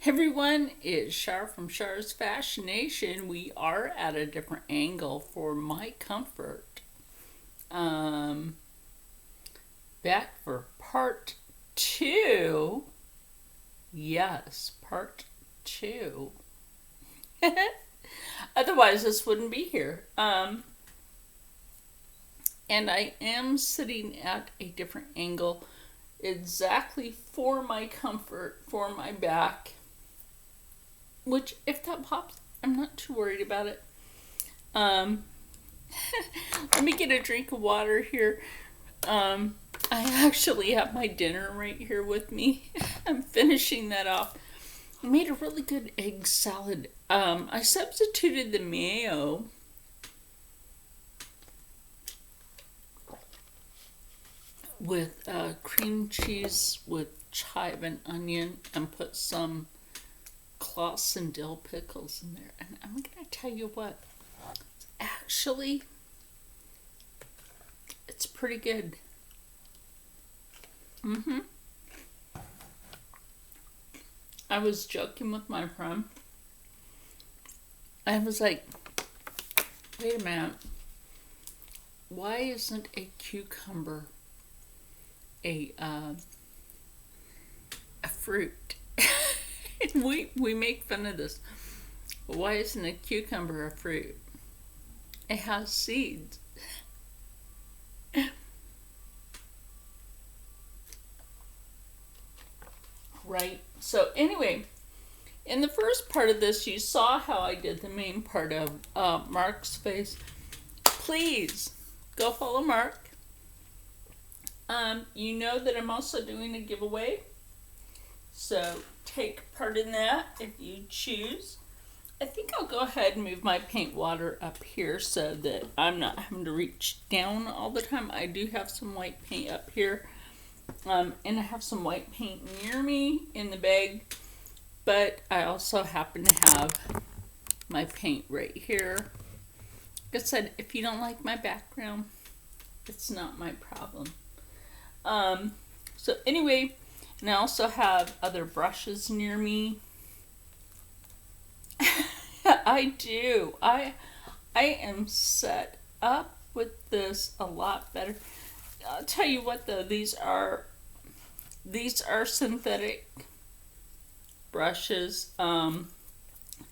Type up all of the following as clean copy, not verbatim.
Everyone, it's Shar from Shar's Fascination. We are at a different angle for my comfort. Um, Back for part two. Yes, part two. Otherwise, this wouldn't be here. And I am sitting at a different angle exactly for my comfort, for my back. Which, if that pops, I'm not too worried about it. Um, Let me get a drink of water here. I actually have my dinner right here with me. I'm finishing that off. I made a really good egg salad. I substituted the mayo with cream cheese with chive and onion and put some Claus and dill pickles in there. And I'm gonna tell you what, actually, it's pretty good. I was joking with my friend. I was like, wait a minute, why isn't a cucumber a fruit? we make fun of this. Why isn't a cucumber a fruit? It has seeds. Right? So anyway, in the first part of this, you saw how I did the main part of Mark's face. Please go follow Mark. You know that I'm also doing a giveaway. So take part in that if you choose. I think I'll go ahead and move my paint water up here so that I'm not having to reach down all the time. I do have some white paint up here. And I have some white paint near me in the bag. But I also happen to have my paint right here. Like I said, if you don't like my background, it's not my problem. So anyway, and I also have other brushes near me. I do. I am set up with this a lot better. I'll tell you what though, these are synthetic brushes.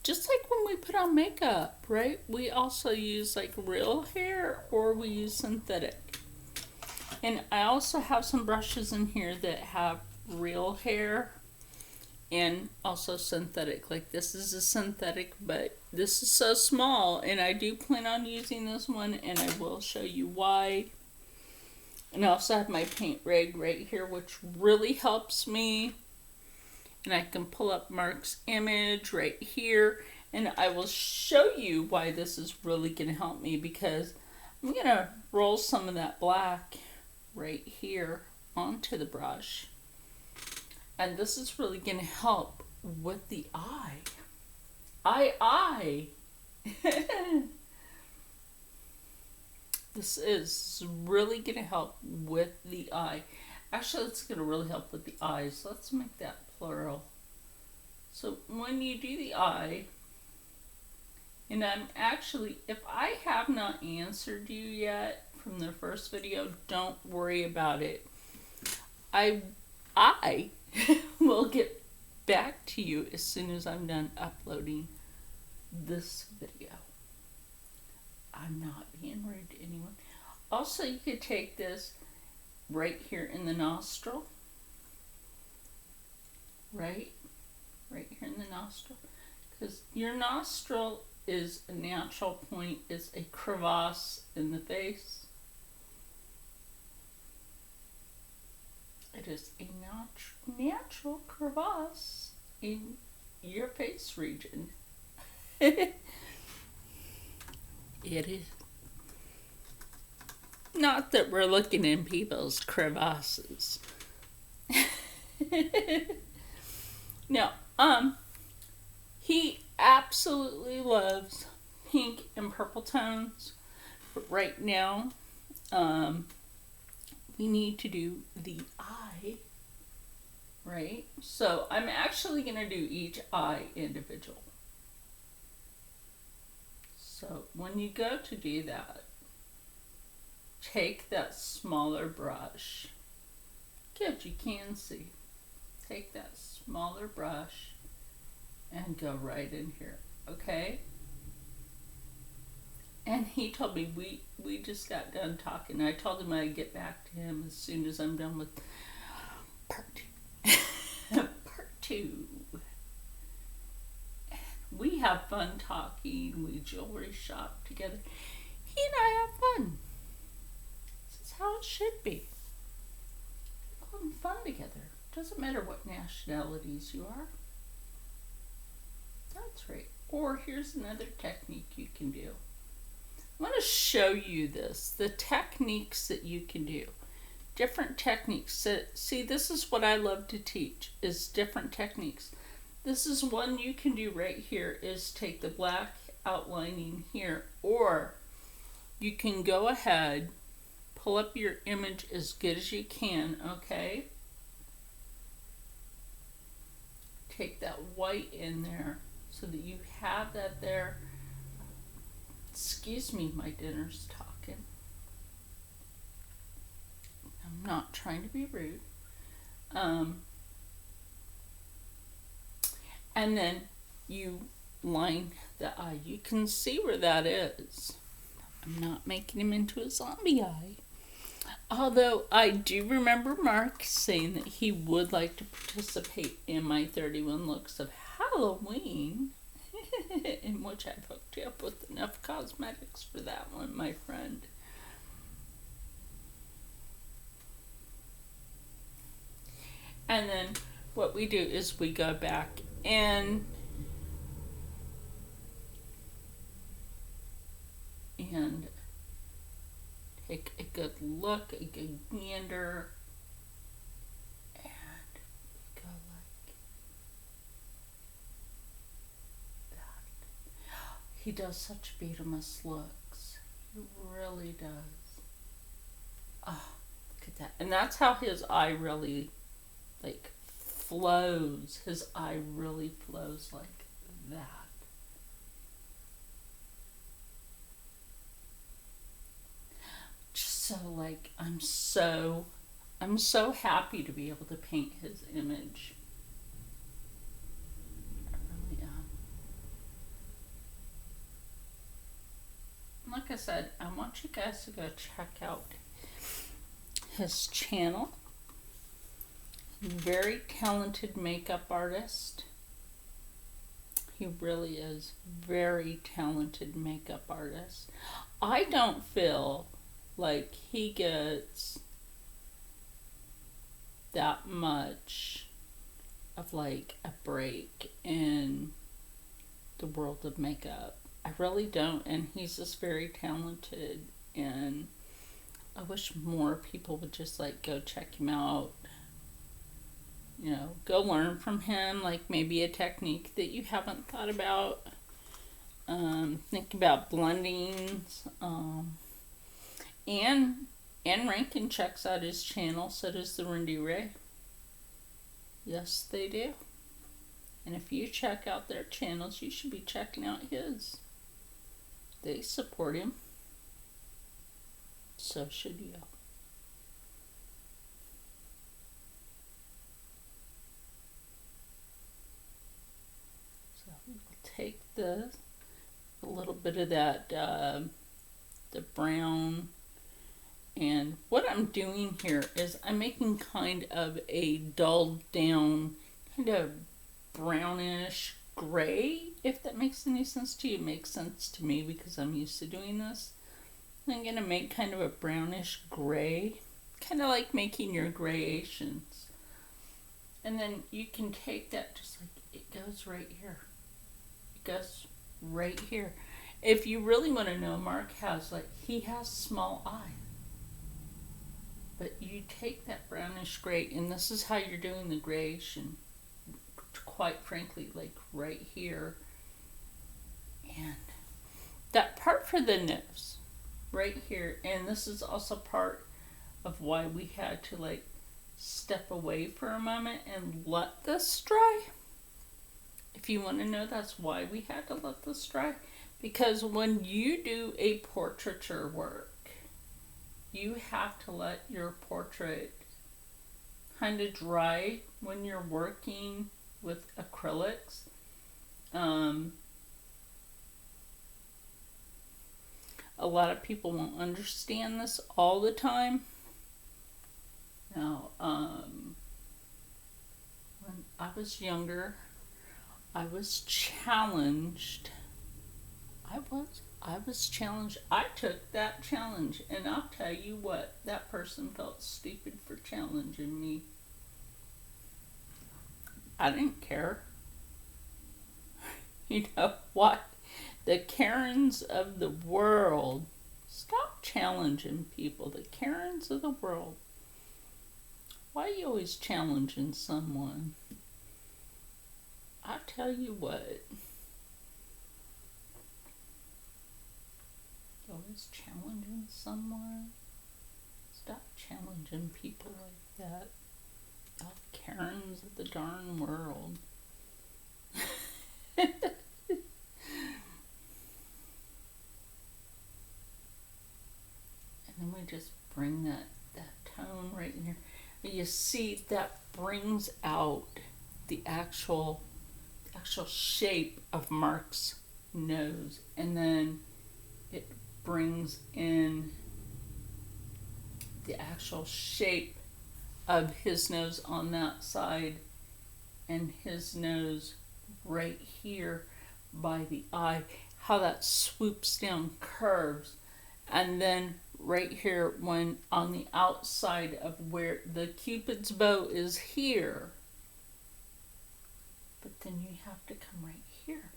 Just like when we put on makeup, right? We also use like real hair or we use synthetic. And I also have some brushes in here that have real hair and also synthetic. Like this is a synthetic, but this is so small and I do plan on using this one and I will show you why. And I also have my paint rig right here, which really helps me. And I can pull up Mark's image right here and I will show you why this is really going to help me, because I'm going to roll some of that black right here onto the brush. And this is really going to help with the eye. Eye. This is really going to help with the eye. Actually, it's going to really help with the eyes. Let's make that plural. So when you do the eye, and I'm actually, if I have not answered you yet from the first video, don't worry about it. I will get back to you as soon as I'm done uploading this video. I'm not being rude to anyone. Also, you could take this right here in the nostril. Right here in the nostril. Because your nostril is a natural point, it's a crevasse in the face. It is a natural crevasse in your face region. It is. Not that we're looking in people's crevasses. Now, he absolutely loves pink and purple tones. But right now, we need to do the eye right? So I'm actually going to do each eye individual. So when you go to do that, take that smaller brush. Good, you can see. Take that smaller brush and go right in here, okay? And he told me, we just got done talking. I told him I'd get back to him as soon as I'm done with part two. Part two. We have fun talking. We jewelry shop together. He and I have fun. This is how it should be. Having fun together. Doesn't matter what nationalities you are. That's right. Or here's another technique you can do. I want to show you this, the techniques that you can do. Different techniques. So, see, this is what I love to teach, is different techniques. This is one you can do right here, is take the black outlining here, or you can go ahead, pull up your image as good as you can, okay? Take that white in there so that you have that there. Excuse me, my dinner's talking. I'm not trying to be rude. And then you line the eye. You can see where that is. I'm not making him into a zombie eye. Although I do remember Mark saying that he would like to participate in my 31 looks of Halloween. In which I've hooked you up with enough cosmetics for that one, my friend. And then what we do is we go back in and take a good look, a good gander, and we go like that. He does such Betama's looks. He really does. Oh, look at that. And that's how his eye really like flows. His eye really flows like that. Just so like I'm so happy to be able to paint his image. I really am. Like I said, I want you guys to go check out his channel. Very talented makeup artist. He really is very talented makeup artist. I don't feel like he gets that much of like a break in the world of makeup. I really don't, and he's just very talented, and I wish more people would just like go check him out. You know, go learn from him, like maybe a technique that you haven't thought about. Think about blendings. And Rankin checks out his channel, so does the Rindy Ray. Yes, they do. And if you check out their channels, you should be checking out his. They support him. So should you. Take a little bit of that, the brown, and what I'm doing here is I'm making kind of a dulled down, kind of brownish gray, if that makes any sense to you. It makes sense to me because I'm used to doing this. I'm going to make kind of a brownish gray, kind of like making your gradations. And then you can take that just like it goes right here. Goes right here. If you really want to know, Mark has he has small eyes, but you take that brownish gray, and this is how you're doing the gradation, quite frankly, like right here, and that part for the nose right here. And this is also part of why we had to like step away for a moment and let this dry. If you want to know, that's why we had to let this dry. Because when you do a portraiture work, you have to let your portrait kind of dry when you're working with acrylics. A lot of people won't understand this all the time. Now, when I was younger, I was challenged. I was challenged. I took that challenge, and I'll tell you what, that person felt stupid for challenging me. I didn't care. You know what? The Karens of the world, stop challenging people. The Karens of the world. Why are you always challenging someone? I tell you what. Always challenging someone. Stop challenging people like that. All Karens of the darn world. And then we just bring that tone right in here. You see, that brings out the actual shape of Mark's nose, and then it brings in the actual shape of his nose on that side, and his nose right here by the eye, how that swoops down, curves, and then right here when on the outside of where the Cupid's bow is here, but then you have to come right here,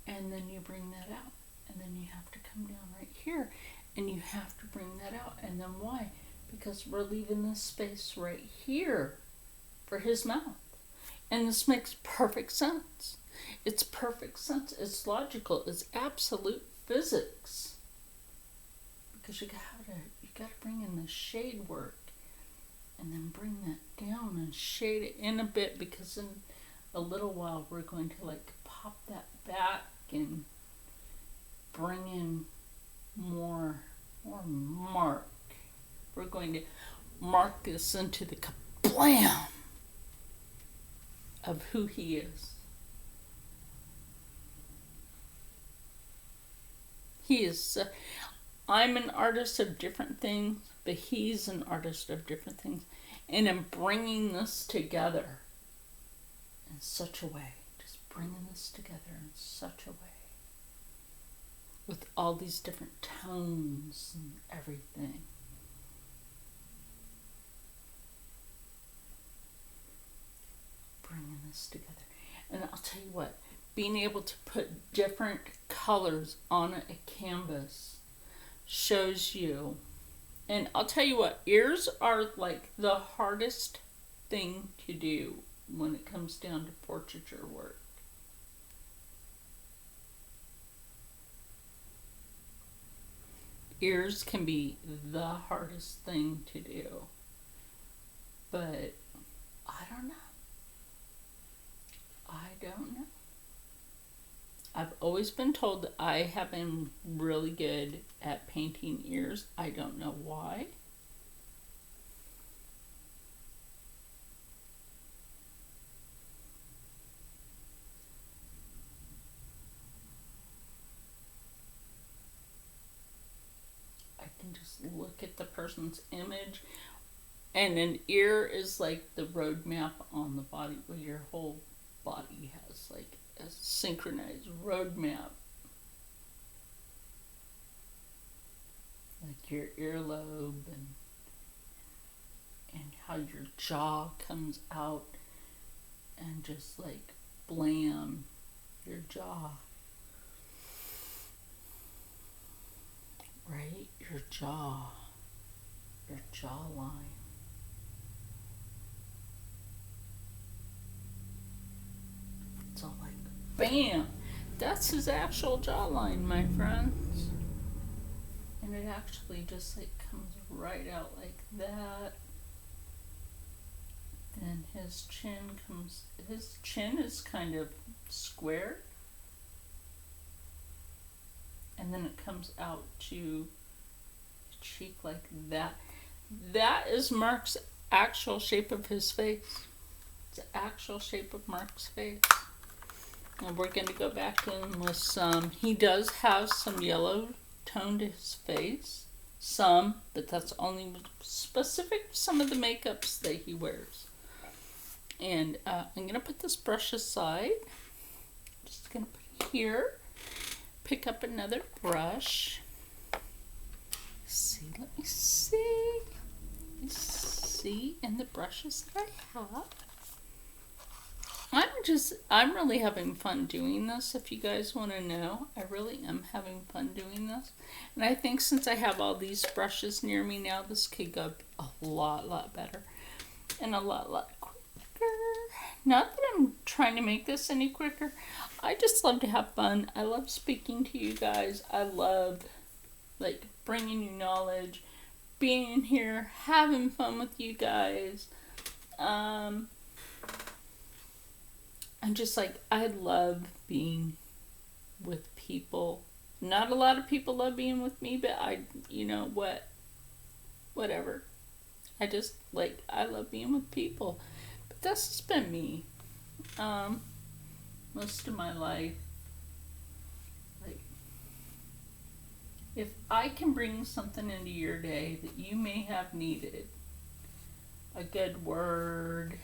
and then you bring that out, and then you have to come down right here, and you have to bring that out. And then why? Because we're leaving this space right here for his mouth. And this makes perfect sense. It's perfect sense. It's logical. It's absolute physics. Because you gotta bring in the shade work, and then bring that down and shade it in a bit, because in a little while we're going to like pop that back and bring in more mark. We're going to mark this into the kablam of who he is. He is, I'm an artist of different things, but he's an artist of different things. And I'm bringing this together in such a way, just bringing this together in such a way, with all these different tones and everything. Bringing this together. And I'll tell you what, being able to put different colors on a canvas shows you. And I'll tell you what, ears are like the hardest thing to do when it comes down to portraiture work. Ears can be the hardest thing to do. But I don't know. I've always been told that I have been really good at painting ears. I don't know why. I can just look at the person's image, and an ear is like the roadmap on the body, where your whole body has like a synchronized roadmap, like your earlobe, and how your jaw comes out, and just like blam, your jaw, right? Your jawline. It's all like, bam! That's his actual jawline, my friends. And it actually just like comes right out like that. And his chin is kind of square. And then it comes out to the cheek like that. That is Mark's actual shape of his face. It's the actual shape of Mark's face. And we're going to go back in with some. He does have some yellow tone to his face. Some, but that's only specific to some of the makeups that he wears. And I'm going to put this brush aside. Just going to put it here. Pick up another brush. See, let me see. Let me see. And the brushes that I have. I'm really having fun doing this, if you guys want to know. I really am having fun doing this. And I think since I have all these brushes near me now, this could go a lot better. And a lot quicker. Not that I'm trying to make this any quicker. I just love to have fun. I love speaking to you guys. I love, like, bringing you knowledge, being here, having fun with you guys. I'm just like, I love being with people. Not a lot of people love being with me, but whatever. I just, like, I love being with people. But that's just been me. Most of my life. Like, if I can bring something into your day that you may have needed, a good word,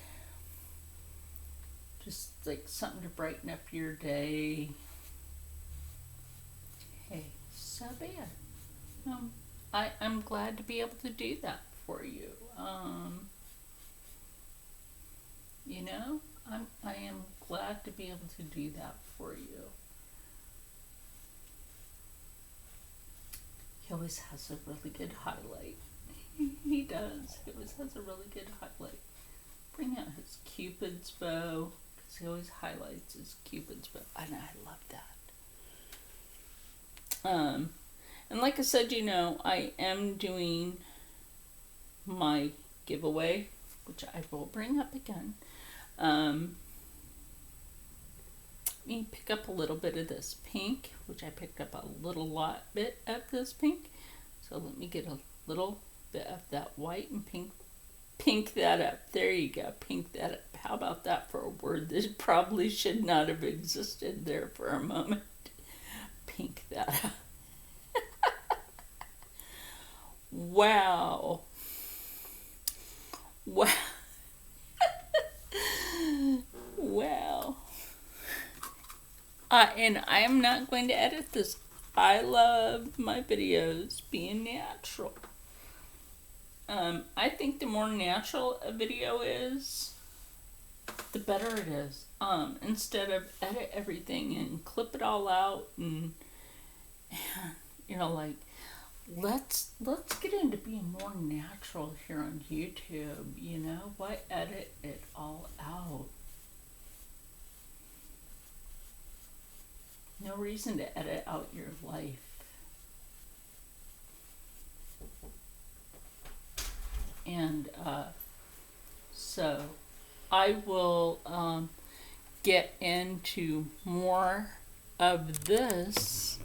just like something to brighten up your day, hey, so be it. I'm glad to be able to do that for you. I am glad to be able to do that for you. He always has a really good highlight. He does. He always has a really good highlight. Bring out his Cupid's bow, because he always highlights his Cupid's bow. And I love that. And like I said, I am doing my giveaway, which I will bring up again. Me pick up a little bit of this pink, which I picked up a bit of this pink. So let me get a little bit of that white and pink that up. There you go, pink that up. How about that for a word that probably should not have existed there for a moment? Pink that up. Wow. Wow. Wow. And I am not going to edit this. I love my videos being natural. I think the more natural a video is, the better it is. Instead of edit everything and clip it all out and like, let's get into being more natural here on YouTube. Why edit it all out? No reason to edit out your life. And so I will get into more of this.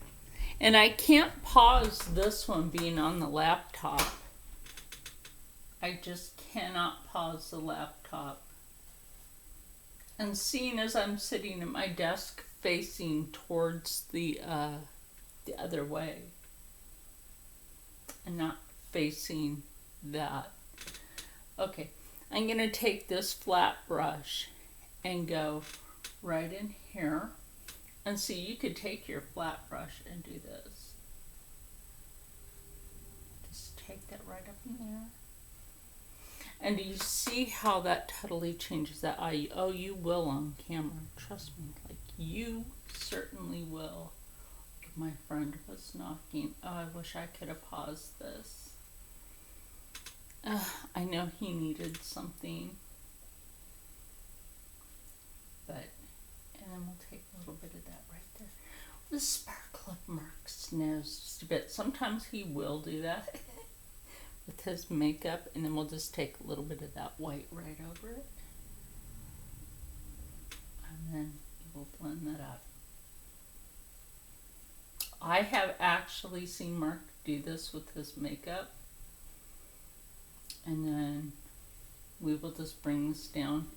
And I can't pause this one being on the laptop. I just cannot pause the laptop. And seeing as I'm sitting at my desk facing towards the other way and not facing that. Okay, I'm going to take this flat brush and go right in here. And see, you could take your flat brush and do this. Just take that right up in there. And do you see how that totally changes that eye? Oh, you will on camera. Trust me. Like, you certainly will. My friend was knocking. Oh, I wish I could have paused this. I know he needed something. And then we'll take a little bit of that right there. The sparkle of Mark's nose just a bit. Sometimes he will do that with his makeup, and then we'll just take a little bit of that white right over it. I have actually seen Mark do this with his makeup. And then we will just bring this down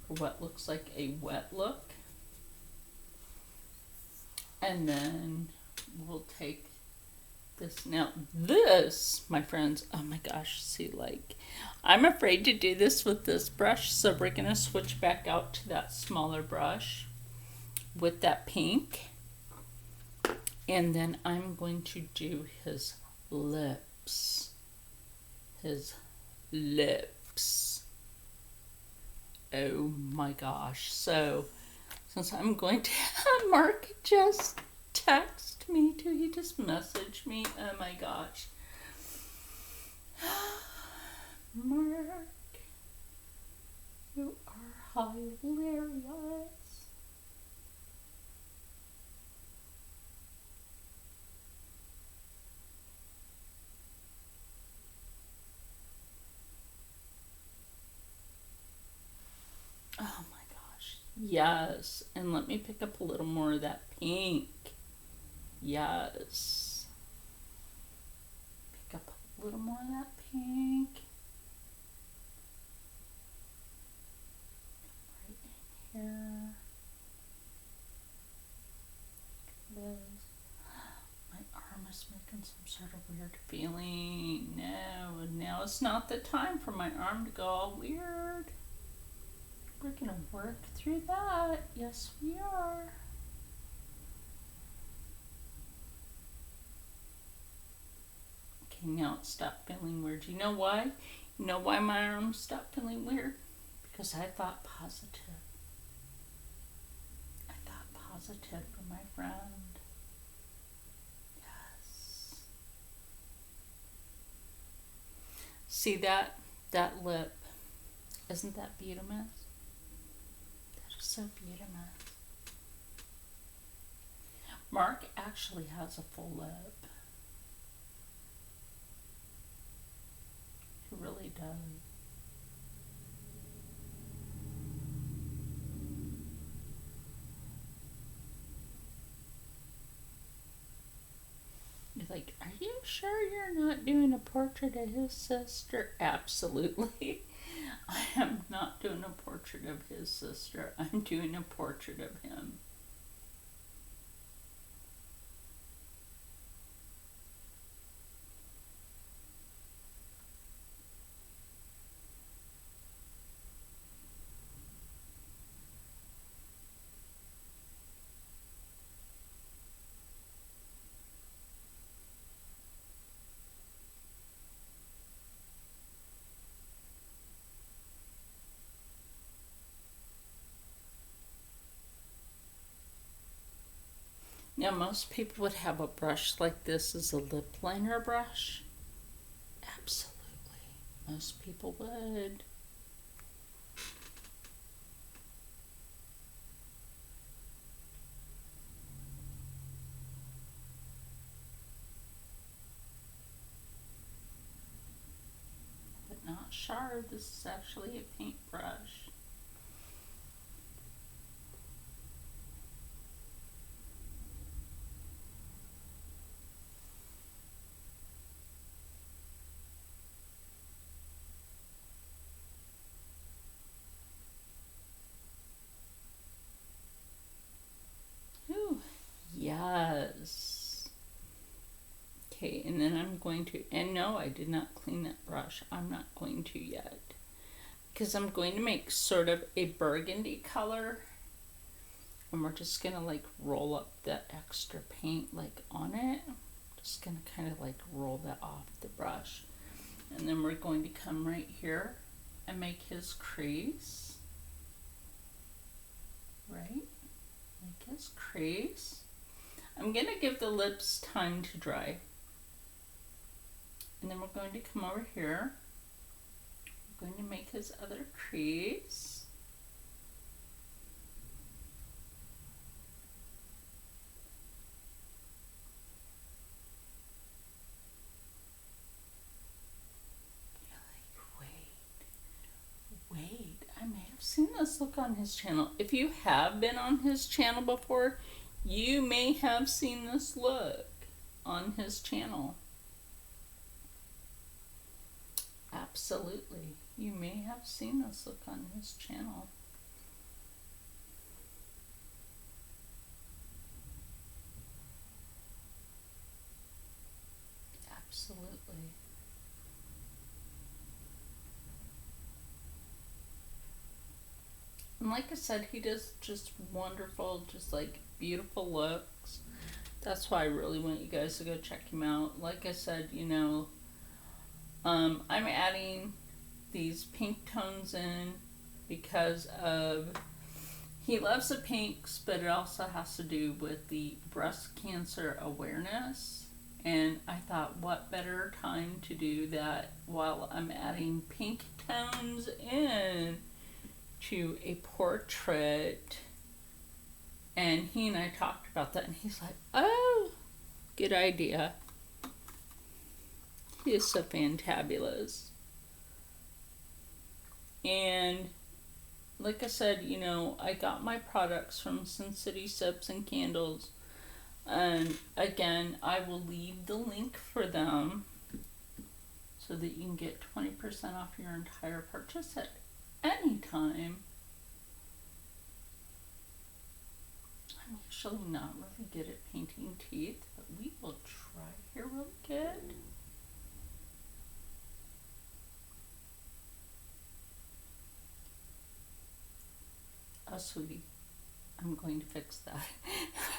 for what looks like a wet look. And then we'll take this. Now this, my friends, oh my gosh, see, like, I'm afraid to do this with this brush, so we're gonna switch back out to that smaller brush with that pink. And then I'm going to do his lips. His lips. Oh my gosh. So, since I'm going to have Mark just text me too, he just messaged me. Oh my gosh. Mark, you are hilarious. Oh my gosh. Yes. And let me pick up a little more of that pink. Yes. Pick up a little more of that pink. Right in here. My arm is making some sort of weird feeling. No, now it's not the time for my arm to go all weird. We're gonna work through that. Yes, we are. Okay, now it stopped feeling weird. You know why? You know why my arm stopped feeling weird? Because I thought positive. I thought positive for my friend. Yes. See that lip? Isn't that beautiful? That is so beautiful. Mark actually has a full lip. He really does. You're like, are you sure you're not doing a portrait of his sister? Absolutely. I am not doing a portrait of his sister. I'm doing a portrait of him. Now, most people would have a brush like this as a lip liner brush. Absolutely. Most people would. But not Shard. This is actually a paintbrush. Ooh, yes. Okay, and then I'm going to, and no, I did not clean that brush. I'm not going to yet. Because I'm going to make sort of a burgundy color. And we're just going to like roll up that extra paint like on it. Just going to kind of like roll that off the brush. And then we're going to come right here and make his crease. Right? Make his crease. I'm going to give the lips time to dry. And then we're going to come over here. We're going to make his other crease. Wait, I may have seen this look on his channel. If you have been on his channel before, you may have seen this look. on his channel. Absolutely. You may have seen this look on his channel. Absolutely. And like I said, he does just wonderful, just like beautiful looks. That's why I really want you guys to go check him out. Like I said, you know, I'm adding these pink tones in because of, he loves the pinks, but it also has to do with the breast cancer awareness. And I thought, what better time to do that while I'm adding pink tones in to a portrait. And he and I talked about that, and he's like, oh, good idea. He is so fantabulous. And like I said, you know, I got my products from Sin City Soaps and Candles. And again, I will leave the link for them so that you can get 20% off your entire purchase at any time. I'm actually not really good at painting teeth, but we will try here real good. Oh, sweetie, I'm going to fix that.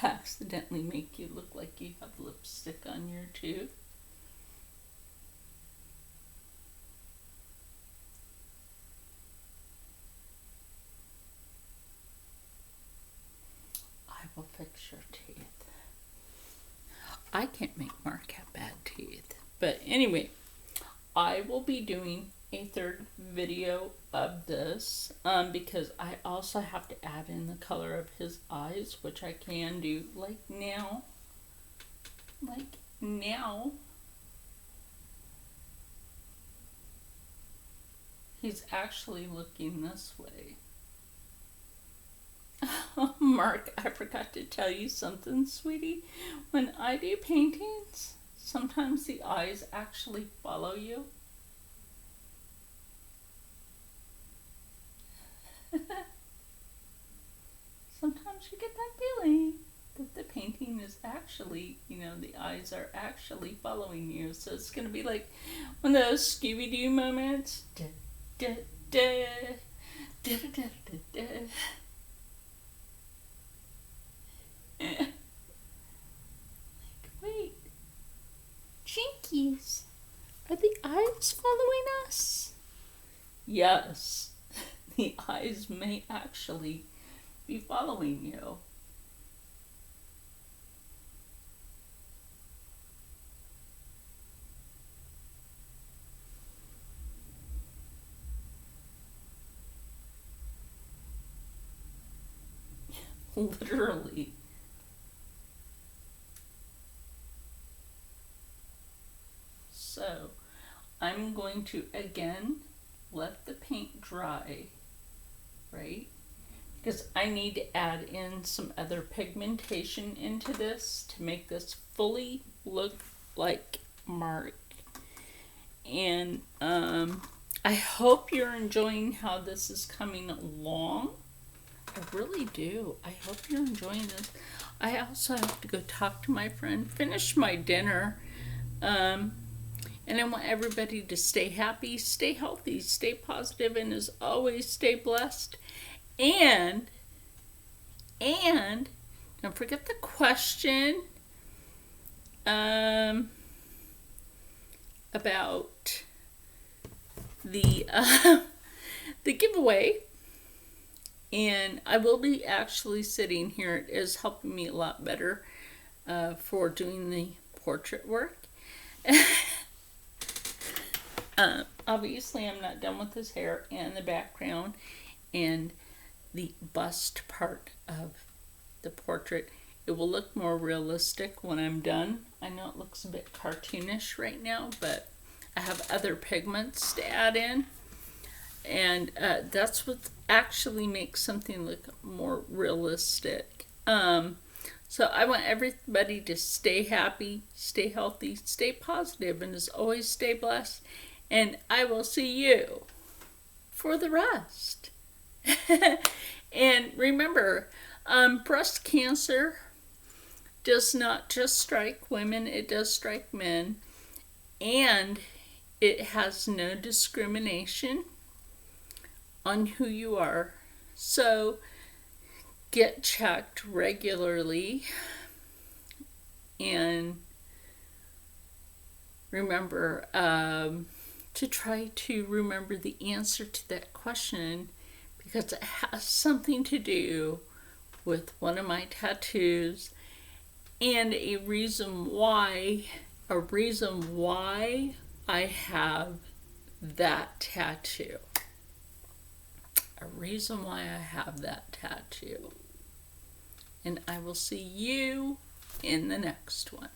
I accidentally make you look like you have lipstick on your tooth. I will fix your teeth. I can't make Mark have bad teeth. But anyway, I will be doing a third video of this because I also have to add in the color of his eyes, which I can do like now. Like now. He's actually looking this way. Oh, Mark, I forgot to tell you something, sweetie. When I do paintings, sometimes the eyes actually follow you. Sometimes you get that feeling that the painting is actually, you know, the eyes are actually following you. So it's going to be like one of those Scooby-Doo moments. Da, da, da, da, da, da, da, da. Like, wait, Jinkies, are the eyes following us? Yes, the eyes may actually be following you. Literally. So I'm going to again let the paint dry, right? Because I need to add in some other pigmentation into this to make this fully look like Mark. And I hope you're enjoying how this is coming along. I really do. I hope you're enjoying this. I also have to go talk to my friend, finish my dinner. And I want everybody to stay happy, stay healthy, stay positive, and as always, stay blessed. And don't forget the question about the giveaway. And I will be actually sitting here. It is helping me a lot better for doing the portrait work. Obviously, I'm not done with his hair and the background and the bust part of the portrait. It will look more realistic when I'm done. I know it looks a bit cartoonish right now, but I have other pigments to add in. And that's what actually makes something look more realistic. So So I want everybody to stay happy, stay healthy, stay positive, and as always, stay blessed. And I will see you for the rest. And remember, breast cancer does not just strike women, it does strike men. And it has no discrimination on who you are. So get checked regularly. And remember to try to remember the answer to that question, because it has something to do with one of my tattoos and a reason why I have that tattoo. A reason why I have that tattoo. And I will see you in the next one.